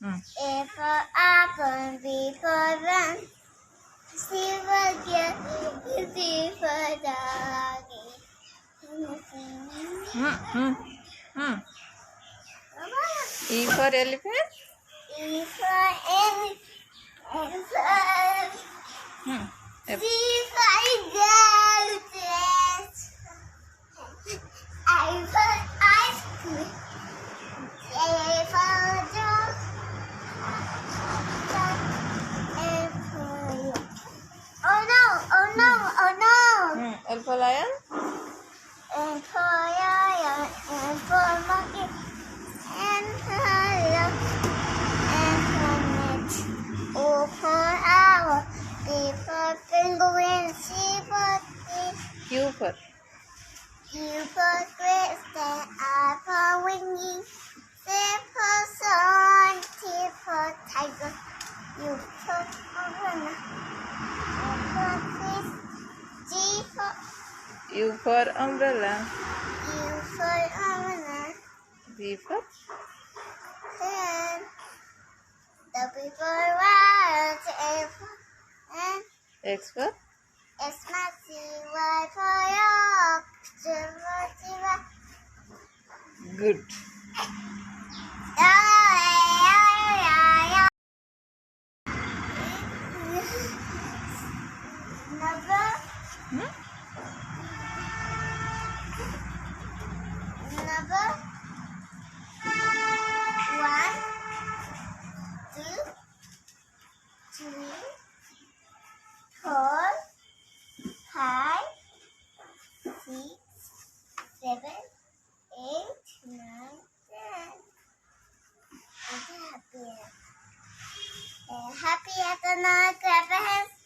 A for apple, B for run, C for cat, D for doggy. E for elephant. E for elephant. F. C for goat. I for ice cream. A for dog. A for oh no. L for lion. And for lion, and for monkey, and for dog, and for net. O for owl, B for penguin, C for fish, Q for U for crystal, R for winging, C for sun, T for tiger, U for umbrella, F for fish, G for U for umbrella. U for umbrella, V for pen, W for watch, A for and X for S for C, Y for yak, Z for giraffe. good. Number 1, 2, 3, 4, 5, 6, 7, 8, 9, 10. Happy at the night, clap your hands.